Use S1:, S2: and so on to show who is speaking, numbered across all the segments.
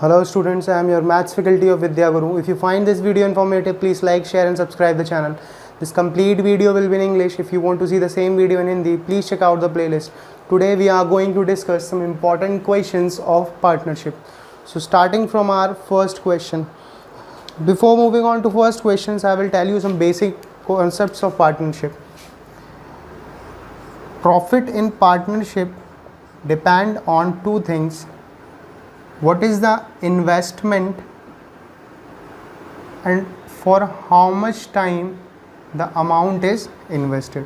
S1: Hello students, I am your maths faculty of Vidya Guru. If you find this video informative, please like, share and subscribe the channel. This complete video will be in English. If you want to see the same video in Hindi, please check out the playlist. Today we are going to discuss some important questions of partnership. So starting from our first question. Before moving on to first questions, I will tell you some basic concepts of partnership. Profit in partnership depend on two things. What is the investment and for how much time the amount is invested.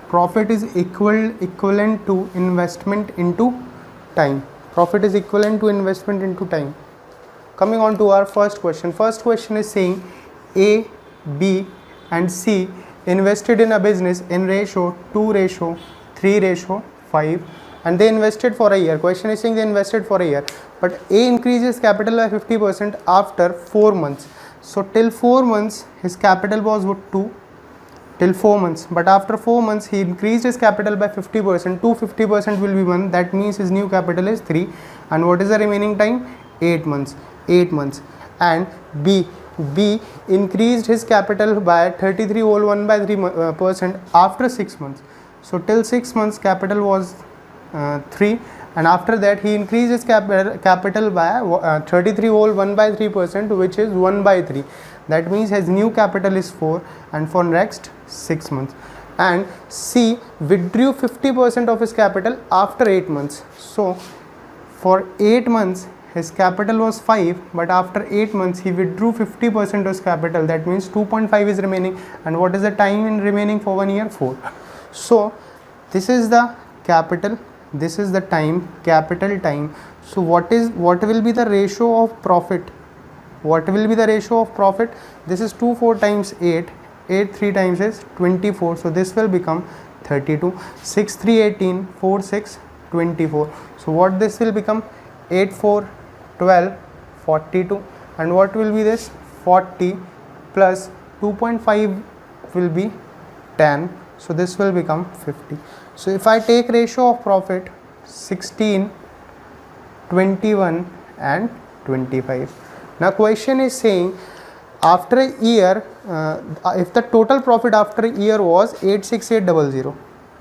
S1: Profit is equivalent to investment into time. Profit is equivalent to investment into time. Coming on to our first question. First question is saying A, B and C invested in a business in ratio 2:3:5 and they invested for a year. Question is saying they invested for a year, but A increases capital by 50% after 4 months. So till 4 months his capital was 2 till 4 months, but after 4 months he increased his capital by 50%. 50% will be 1, that means his new capital is 3. And what is the remaining time? 8 months. And B increased his capital by 33 whole 1/3% after 6 months. So till 6 months capital was 3, and after that he increased his capital by 33 whole 1/3%, which is 1/3. That means his new capital is 4, and for next 6 months. And C withdrew 50% of his capital after 8 months. So for 8 months his capital was 5, but after 8 months he withdrew 50% of his capital. That means 2.5 is remaining. And what is the time in remaining for 1 year? 4. So this is the capital, this is the time, capital time. So what will be the ratio of profit? What will be the ratio of profit? This is 2 4 times 8. 8 3 times is 24. So this will become 32. 6 3 18, 4 6 24. So what this will become? 8 4 12 42. And what will be this? 40 plus 2.5 will be 10. So this will become 50. So if I take ratio of profit 16, 21 and 25. Now question is saying after a year, if the total profit after a year was 86800,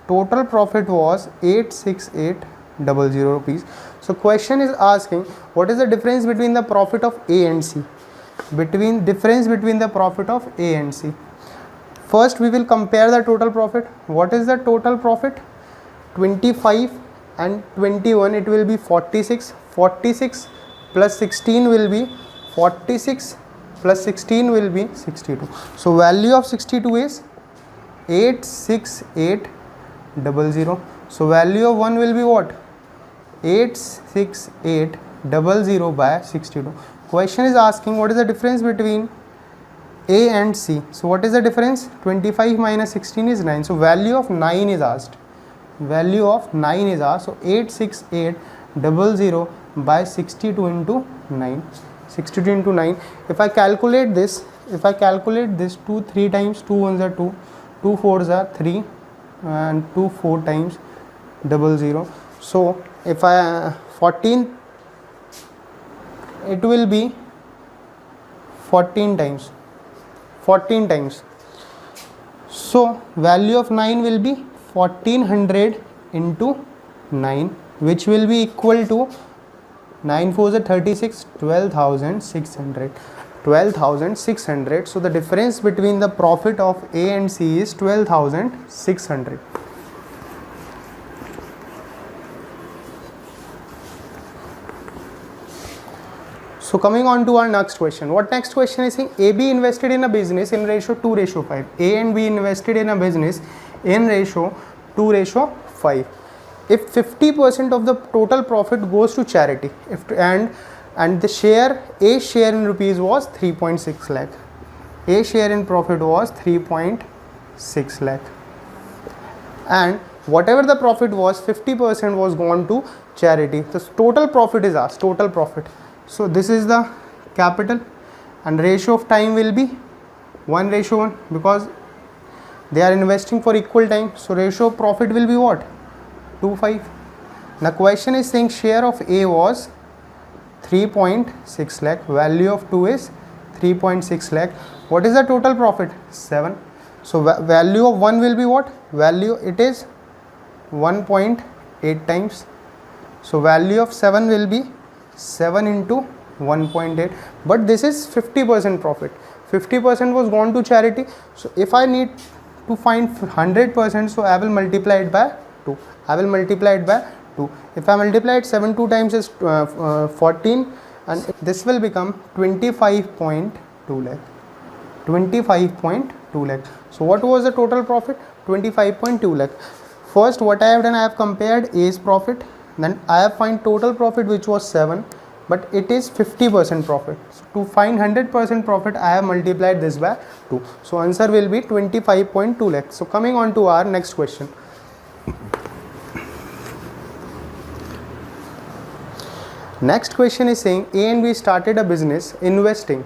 S1: total profit was 86800 rupees. So question is asking what is the difference between the profit of A and C? Difference between the profit of A and C. First we will compare the total profit. What is the total profit? 25 and 21, it will be 46. 46 plus 16 will be 46 plus 16 will be 62. So value of 62 is 86800. So value of 1 will be what? 86800 by 62. Question is asking what is the difference between A and C. So what is the difference? 25 minus 16 is 9. So value of 9 is asked. Value of 9 is asked. So 86800 by 62 into 9. 62 into 9. If I calculate this, 2 3 times 2 1s are 2, 2 4s are 3, and 2 4 times 00. So if I 14, it will be 14 times. So value of 9 will be 1400 into 9, which will be equal to 9 4s are 36, 12,600. So the difference between the profit of A and C is 12,600. So coming on to our next question. What next question is saying? AB invested in a business in ratio 2:5. A and B invested in a business in ratio 2:5. If 50% of the total profit goes to charity, and the share, A share in rupees was 3.6 lakh. A share in profit was 3.6 lakh. And whatever the profit was, 50% was gone to charity. The total profit is asked, total profit. So this is the capital, and ratio of time will be 1:1 because they are investing for equal time. So ratio of profit will be what? 2:5. The question is saying share of A was 3.6 lakh. Value of 2 is 3.6 lakh. What is the total profit? 7. So value of 1 will be what? Value, it is 1.8 times. So value of 7 will be 7 into 1.8. But this is 50% profit. 50% was gone to charity. So if I need to find 100%, so I will multiply it by 2. I will multiply it by 2. If I multiply it, 7 2 times is 14, and this will become 25.2 lakh. 25.2 lakh. So what was the total profit? 25.2 lakh. First, what I have done, I have compared A's profit, then I have find total profit, which was 7, but it is 50% profit. So to find 100% profit, I have multiplied this by 2. So answer will be 25.2 lakh. So coming on to our next question. Next question is saying A and B started a business investing.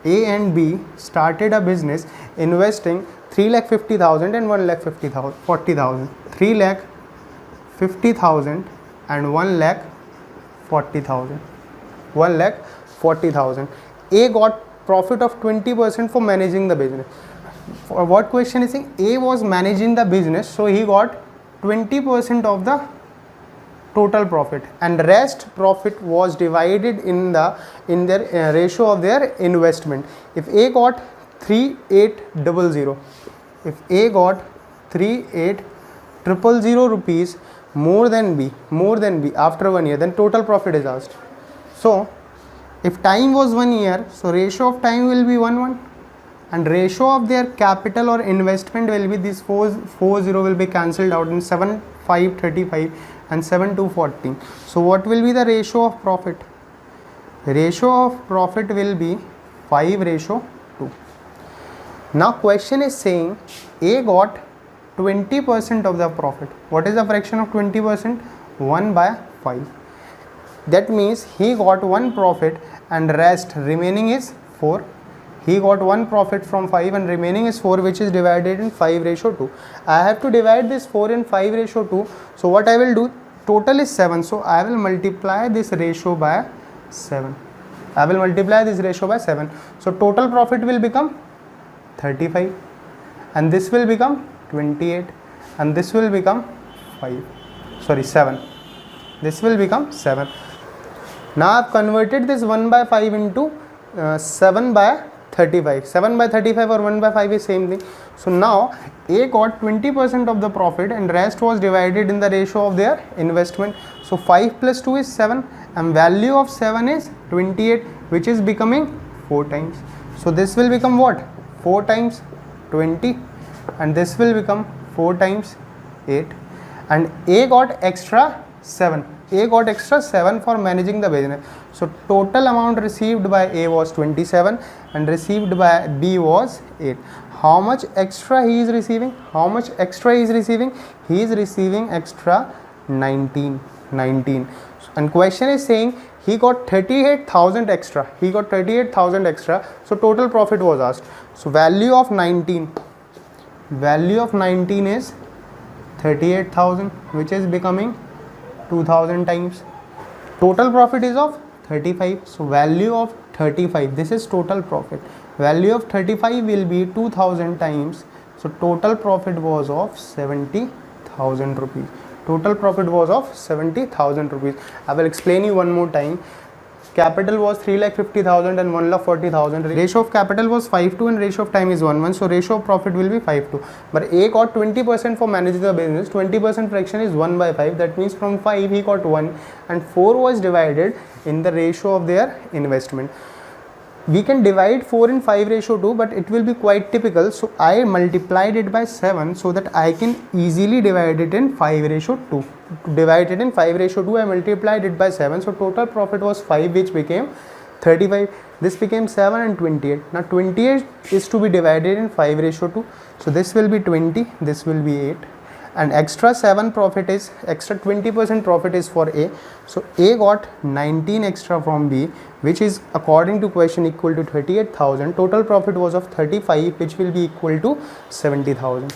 S1: A and B started a business investing 3,50,000 and 1,40,000. 3,50,000 and 1,40,000. 1,40,000. A got profit of 20% for managing the business. For what question is saying? A was managing the business, so he got 20% of the total profit, and rest profit was divided in their ratio of their investment. If A got 3,800, if A got 3,800 rupees more than B after 1 year, then total profit is asked. So if time was 1 year, so ratio of time will be 1:1, and ratio of their capital or investment will be this 40 will be cancelled out in 7 5 35 and 7 2 14. So what will be the ratio of profit? Ratio of profit will be 5:2. Now question is saying A got 20% of the profit. What is the fraction of 20%? 1/5. That means he got 1 profit and rest remaining is 4. He got 1 profit from 5 and remaining is 4, which is divided in 5:2. I have to divide this 4 in 5:2. So what I will do, total is 7. So I will multiply this ratio by 7. I will multiply this ratio by 7. So total profit will become 35, and this will become 28, and this will become 7. This will become 7. Now I have converted this 1/5 into 7/35. 7/35 or 1/5 is same thing. So now A got 20% of the profit and rest was divided in the ratio of their investment. So 5 plus 2 is 7, and value of 7 is 28, which is becoming 4 times. So this will become what? 4 times 20, and this will become 4 times 8, and A got extra 7. A got extra 7 for managing the business. So total amount received by A was 27 and received by B was 8. How much extra he is receiving? How much extra he is receiving? He is receiving extra 19. And question is saying he got 38,000 extra. He got 38,000 extra. So total profit was asked. So value of 19 is 38,000, which is becoming 2,000 times. Total profit is of 35. So value of 35, this is total profit. Value of 35 will be 2,000 times. So total profit was of 70,000 rupees. Total profit was of 70,000 rupees. I will explain you one more time. Capital was 3,50,000 and 1,40,000. Ratio of capital was 5:2 and ratio of time is 1:1. So ratio of profit will be 5:2. But A got 20% for managing the business. 20% fraction is 1/5. That means from 5 he got 1, and 4 was divided in the ratio of their investment. We can divide 4 in 5:2, but it will be quite typical. So I multiplied it by 7 so that I can easily divide it in 5:2. To divide it in 5:2, I multiplied it by 7. So total profit was 5, which became 35. This became 7 and 28. Now 28 is to be divided in 5:2. So this will be 20, this will be 8. And extra 7 profit is, extra 20% profit is for A. So A got 19 extra from B, which is according to question equal to 38,000. Total profit was of 35, which will be equal to 70,000.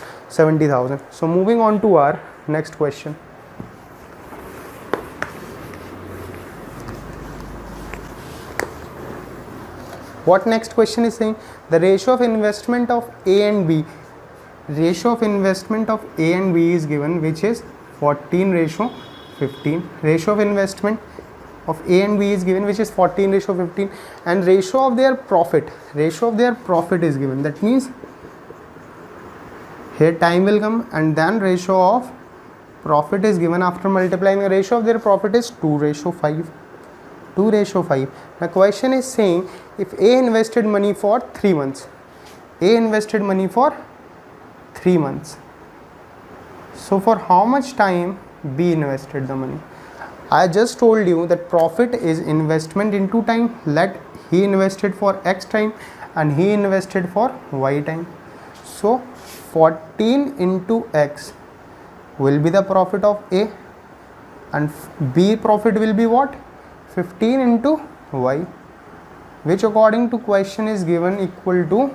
S1: So moving on to our next question. What next question is saying? The ratio of investment of A and B. Ratio of investment of A and B is given, which is 14:15. Ratio of investment of A and B is given, which is 14:15, and ratio of their profit is given. That means here time will come, and then ratio of profit is given after multiplying. The ratio of their profit is 2:5. 2:5. The question is saying, if A invested money for 3 months, so for how much time B invested the money? I just told you that profit is investment into time. Let he invested for X time and he invested for Y time. So 14 into X will be the profit of A, and B profit will be what? 15 into Y, which according to question is given equal to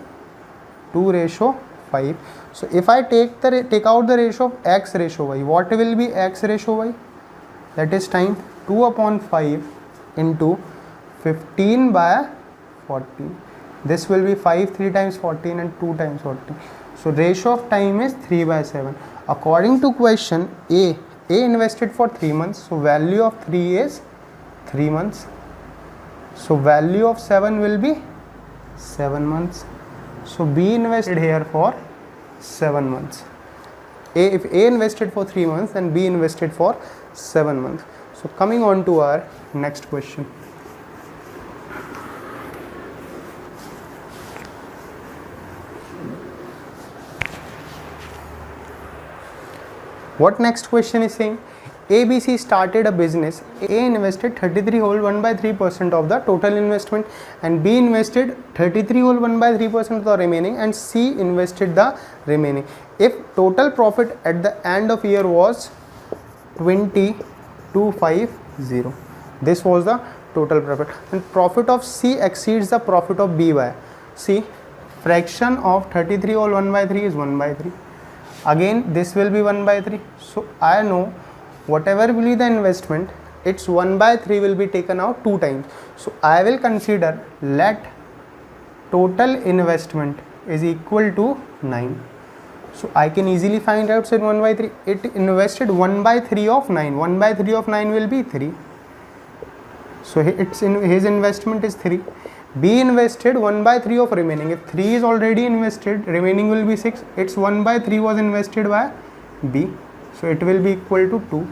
S1: 2:5. So if I take out the ratio of X ratio Y, what will be X ratio Y? That is time. 2/5 into 15/14. This will be 5 3 times 14 and 2 times 14. So ratio of time is 3/7. According to question, A invested for 3 months. So value of 3 is 3 months. So value of 7 will be 7 months. So B invested here for 7 months. If A invested for 3 months, then B invested for 7 months. So coming on to our next question. What next question is saying? ABC started a business. A invested 33.1/3% of the total investment, and B invested 33.1/3% of the remaining, and C invested the remaining. If total profit at the end of year was 20,250, this was the total profit, and profit of C exceeds the profit of B by C. Fraction of 33/1/3 is 1/3. Again this will be 1/3. So I know whatever will be the investment, its 1/3 will be taken out 2 times. So I will consider, let total investment is equal to 9. So I can easily find out, say 1/3. It invested 1/3 of 9. 1/3 of 9 will be 3. So his investment is 3. B invested 1/3 of remaining. If 3 is already invested, remaining will be 6. Its 1/3 was invested by B. So it will be equal to 2.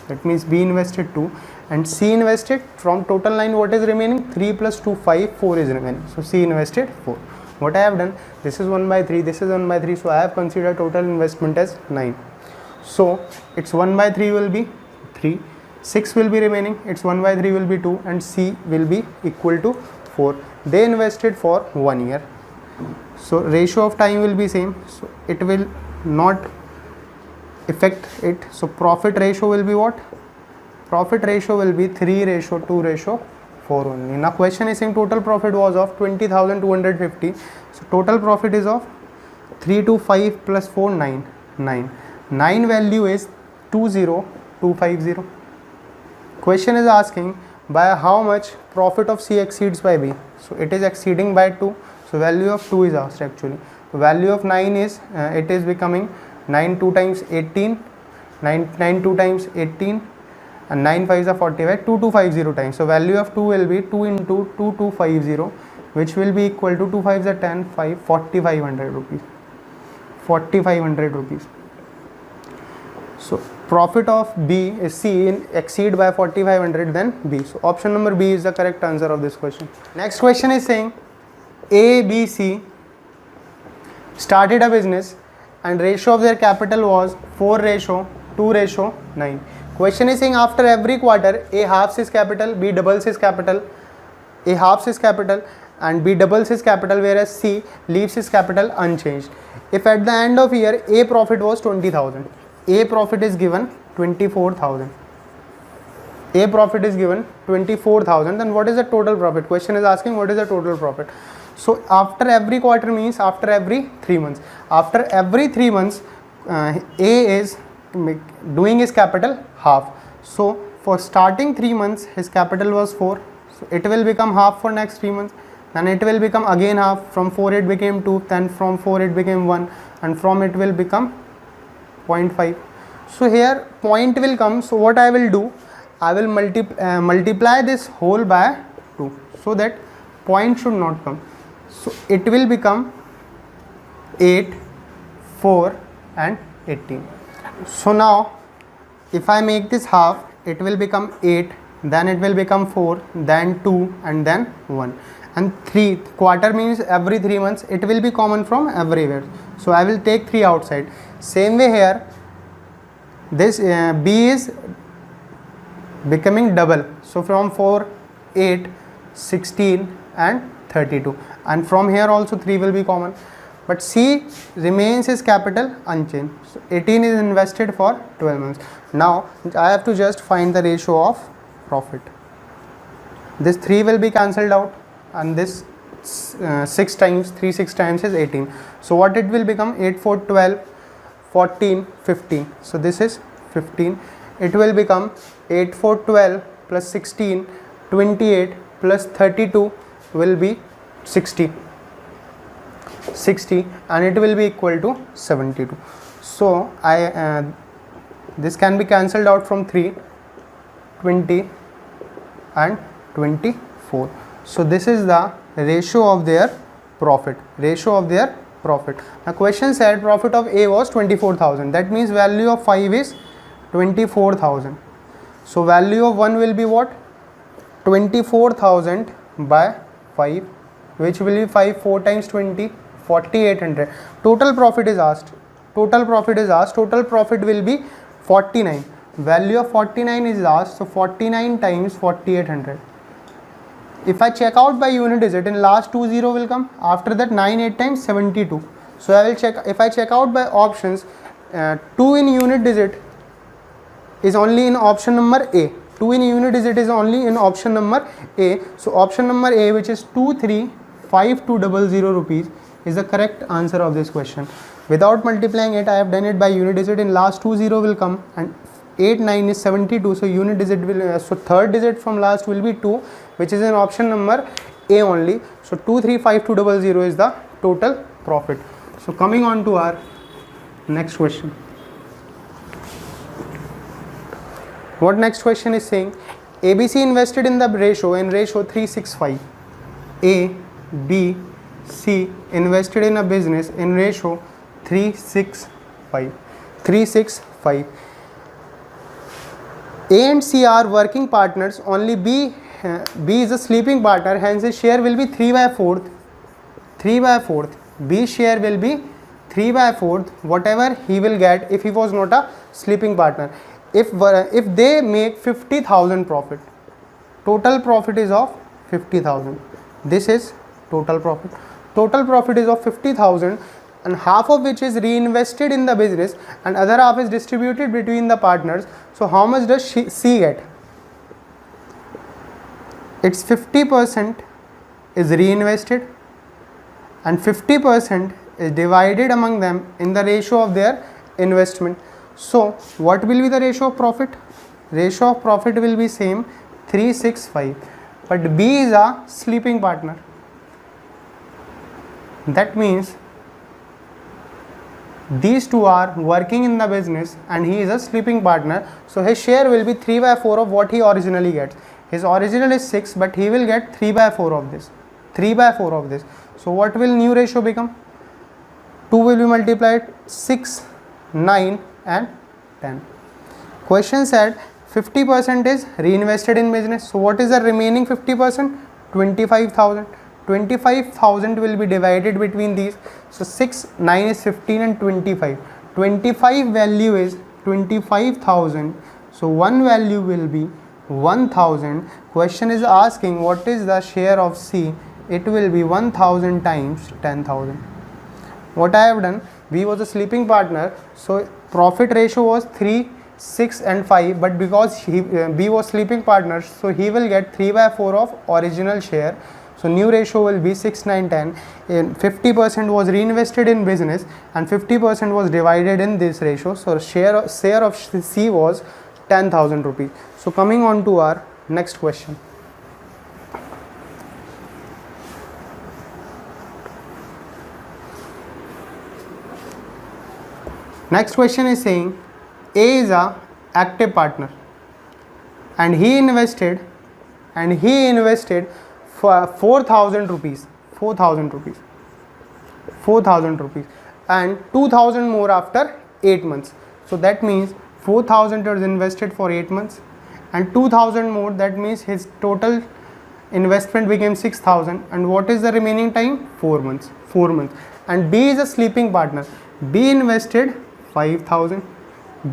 S1: That means B invested 2, and C invested from total 9. What is remaining? 3 plus 2, 5, 4 is remaining. So C invested 4. What I have done, this is 1/3, this is 1/3. So I have considered total investment as 9. So its 1/3 will be 3. 6 will be remaining. Its 1/3 will be 2, and C will be equal to 4. They invested for 1 year. So ratio of time will be same. So it will not affect it. So profit ratio will be what? Profit ratio will be 3:2:4 only. Now question is saying total profit was of 20,250. So total profit is of 325 plus 4, 9. 9 value is 20,250. Question is asking by how much profit of C exceeds by B. So it is exceeding by 2. So value of 2 is asked actually. So value of 9 is it is becoming 9 2 times 18, 9 2 times 18, and 9 5s are 45, 2250 times. So value of 2 will be 2 into 2250, which will be equal to 2 5s are 10, 5, 4500 rupees. 4500 rupees. So profit of B is C exceed by 4500, then B. So option number B is the correct answer of this question. Next question is saying A, B, C started a business and ratio of their capital was 4:2:9. Question is saying after every quarter A halves his capital, B doubles his capital. A halves his capital and B doubles his capital, whereas C leaves his capital unchanged. If at the end of year A profit was 20,000, A profit is given 24,000. A profit is given 24,000, then what is the total profit? Question is asking what is the total profit. So after every quarter means after every 3 months. After every 3 months A is doing his capital half. So for starting 3 months his capital was 4. So it will become half for next 3 months. then it will become again half, from 4 it became 2, then from 4 it became 1, and from it will become 0.5. So here point will come, so what I will do, I will multiply this whole by 2, so that point should not come. So it will become 8, 4 and 18. So now if I make this half, it will become 8, then it will become 4, then 2 and then 1. And 3, quarter means every 3 months, it will be common from everywhere. So I will take 3 outside. Same way here, this B is becoming double. So from 4, 8, 16 and 32. And from here also 3 will be common. But C remains his capital unchanged. So 18 is invested for 12 months. Now I have to just find the ratio of profit. This 3 will be cancelled out, and this 6 times 3 6 times is 18. So what it will become, 8 4 12 14 15. So this is 15. It will become 8 4 12 plus 16 28 plus 32 will be 60, and it will be equal to 72. So this can be cancelled out from 3, 20 and 24. So this is the ratio of their profit. Now question said profit of A was 24,000. That means value of 5 is 24,000. So value of 1 will be what? 24,000 by 5, which will be 5 4 times 20, 4,800. Total profit is asked. Total profit will be 49. Value of 49 is asked. So 49 times 4,800. If I check out by unit digit, in last 2 0 will come. After that 9 8 times 72. So I will check. If I check out by options, 2 in unit digit is only in option number A. 2 in unit digit is only in option number A. So option number A, which is 235200 rupees, is the correct answer of this question. Without multiplying it, I have done it by unit digit. In last 2 0 will come, and 8 9 is 72. So unit digit will so third digit from last will be 2, which is in option number A only. So 235200 is the total profit. So coming on to our next question. What next question is saying? ABC invested in the ratio 365. A, B, C invested in a business in ratio 365. A and C are working partners. Only B is a sleeping partner. Hence his share will be 3/4. B share will be 3/4. Whatever he will get if he was not a sleeping partner. If they make 50,000 profit, total profit is of 50,000. This is total profit. Total profit is of 50,000, and half of which is reinvested in the business and other half is distributed between the partners. So how much does C get? It's 50% is reinvested and 50% is divided among them in the ratio of their investment. So what will be the ratio of profit? Ratio of profit will be same, 365, but B is a sleeping partner. That means these two are working in the business and he is a sleeping partner. So his share will be 3/4 of what he originally gets. His original is 6, but he will get 3/4 of this. 3/4 of this. So what will new ratio become? 2 will be multiplied 6, 9 and 10. Question said 50% is reinvested in business. So what is the remaining 50%? 25,000. 25,000 will be divided between these. So 6, 9 is 15 and 25. 25 value is 25,000. So one value will be 1,000. Question is asking what is the share of C? It will be 1,000 times 10,000. What I have done, B was a sleeping partner, so profit ratio was 3, 6 and 5, but because B was sleeping partner, so he will get 3/4 of original share. So new ratio will be 6, 9, 10. 50% was reinvested in business and 50% was divided in this ratio. So share of C was 10,000 rupees. So coming on to our next question. Next question is saying A is a active partner and he invested for 4,000 rupees, 4,000 rupees, 4,000 rupees and 2,000 more after 8 months. So that means 4,000 is invested for 8 months and 2,000 more, that means his total investment became 6,000. And what is the remaining time? 4 months. 4 months. And B is a sleeping partner. B invested 5,000.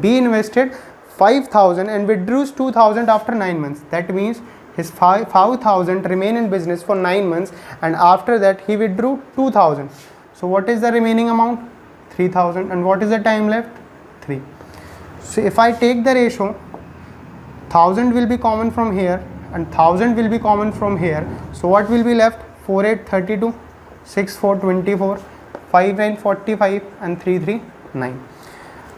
S1: B invested 5,000 and withdraws 2,000 after 9 months. That means his 5,000 remain in business for 9 months and after that he withdrew 2,000. So what is the remaining amount? 3,000. And what is the time left? 3. So if I take the ratio, 1,000 will be common from here and 1,000 will be common from here. So what will be left? 4 8 32, 6 4 24, 5 9 45 and 3 3 9.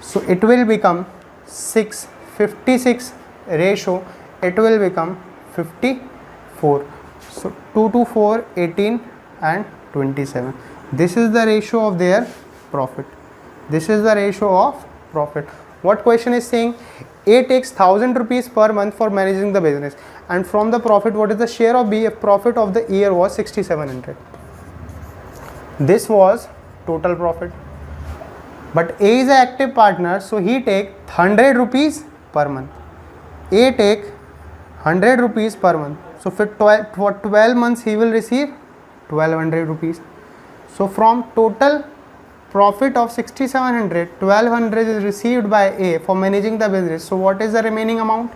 S1: So it will become 6 56 ratio, it will become 54. So 2 to 4 18 and 27. This is the ratio of their profit. This is the ratio of profit. What question is saying? A takes 1,000 rupees per month for managing the business, and from the profit, what is the share of B? Profit of the year was 6,700. This was total profit. But A is an active partner, so he take 100 rupees per month. A take 100 rupees per month. So for 12 months he will receive 1,200 rupees. So from total profit of 6,700, 1,200 is received by A for managing the business. So what is the remaining amount?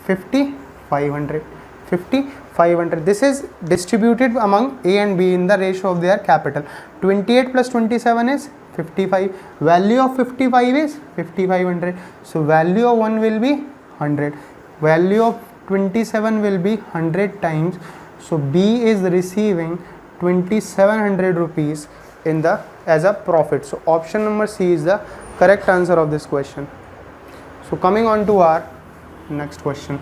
S1: 5,500. 5,500. This is distributed among A and B in the ratio of their capital. 28 plus 27 is 55. Value of 55 is 5,500. So value of 1 will be 100. Value of 27 will be 100 times. So B is receiving 2,700 rupees in the as a profit. So option number C is the correct answer of this question. So coming on to our next question.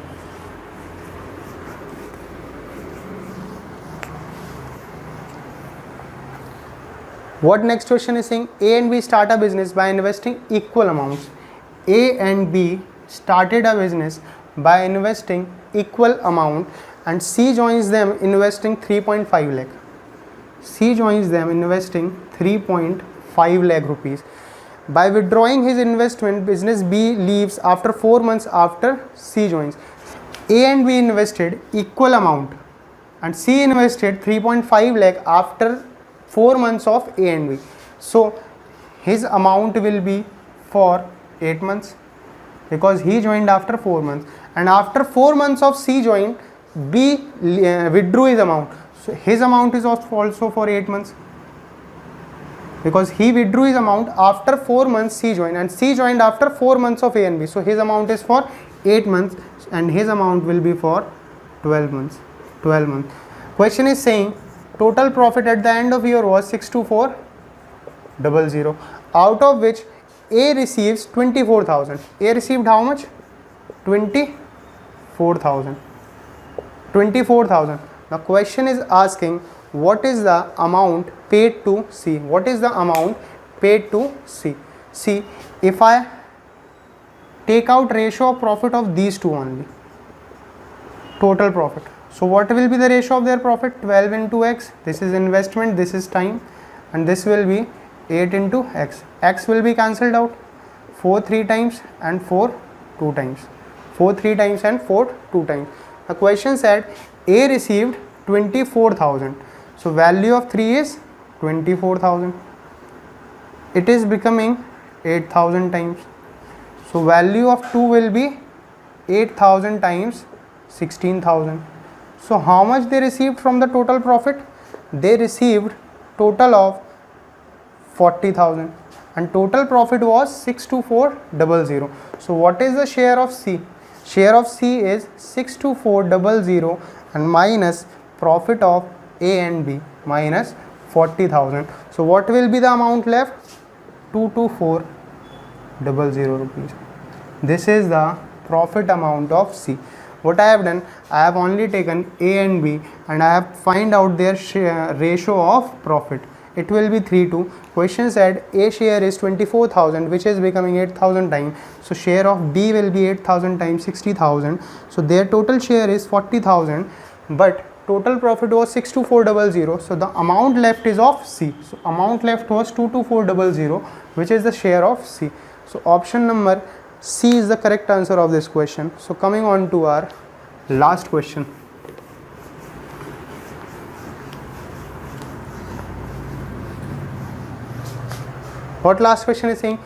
S1: What next question is saying? A and B start a business by investing equal amounts. A and B started a business by investing equal amount and C joins them investing 3.5 lakh. C joins them investing 3.5 lakh rupees. By withdrawing his investment, business B leaves after 4 months after C joins. A and B invested equal amount and C invested 3.5 lakh after 4 months of A and B. So his amount will be for 8 months because he joined after 4 months, and after 4 months of C joined, B withdrew his amount. So his amount is also for 8 months because he withdrew his amount after 4 months C joined, and C joined after 4 months of A and B. So his amount is for 8 months and his amount will be for 12 months. 12 months. Question is saying total profit at the end of year was 62400, out of which A receives 24,000. A received how much? 24,000. 24,000. The question is asking what is the amount paid to C? What is the amount paid to C? See, if I take out ratio of profit of these two only, total profit. So what will be the ratio of their profit? 12 into X. This is investment, this is time, and this will be 8 into X. X will be cancelled out. 4 3 times and 4 2 times. 4 3 times and 4 2 times. The question said A received 24,000. So value of 3 is 24,000. It is becoming 8,000 times. So value of 2 will be 8,000 times 16,000. So how much they received from the total profit? They received total of 40,000 and total profit was 62400. So what is the share of C? Share of C is 62400 and minus profit of A and B minus 40,000. So what will be the amount left? 22400 rupees. This is the profit amount of C. What I have done, I have only taken A and B and I have find out their ratio of profit. it will be 3-2. Question said A share is 24,000, which is becoming 8,000 times. So share of B will be 8,000 times 60,000. So their total share is 40,000, but total profit was 62400. So the amount left is of C. So amount left was 22400, which is the share of C. So option number C is the correct answer of this question. So coming on to our last question. What last question is saying?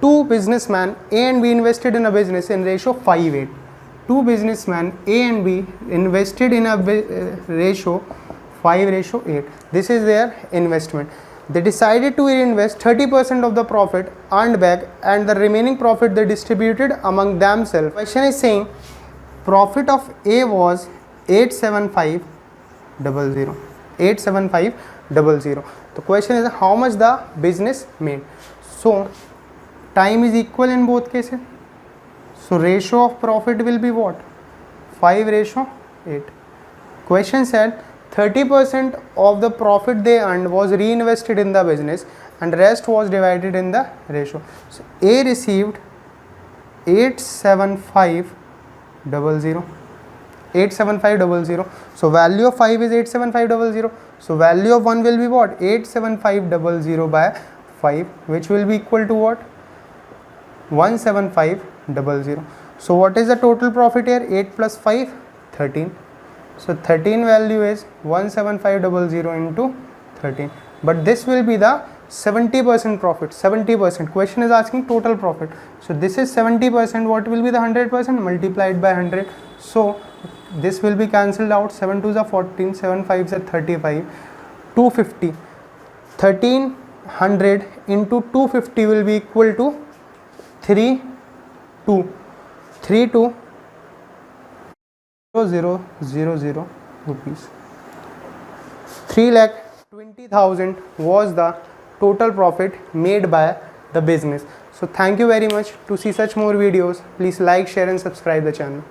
S1: Two businessmen A and B invested in a business in ratio 5:8. Two businessmen A and B invested in a ratio 5:8. This is their investment. They decided to reinvest 30% of the profit earned back, and the remaining profit they distributed among themselves. Question is saying profit of A was 87500. 87500. The question is how much the business made. So time is equal in both cases. So ratio of profit will be what? 5:8. Question said 30% of the profit they earned was reinvested in the business, and rest was divided in the ratio. So A received 87500. 87500. So value of 5 is 87500. So value of 1 will be what? 87500 by 5, which will be equal to what? 17500. So what is the total profit here? 8 plus 5, 13. So 13 value is 17500 into 13. But this will be the 70% profit. 70%. Question is asking total profit. So this is 70%. What will be the 100%? Multiplied by 100. So this will be cancelled out. 7 2s are 14, 7 5s are 35, 250. 1300 into 250 will be equal to 32,000 rupees. 3,20,000 was the total profit made by the business. So thank you very much. To see such more videos, please like, share and subscribe the channel.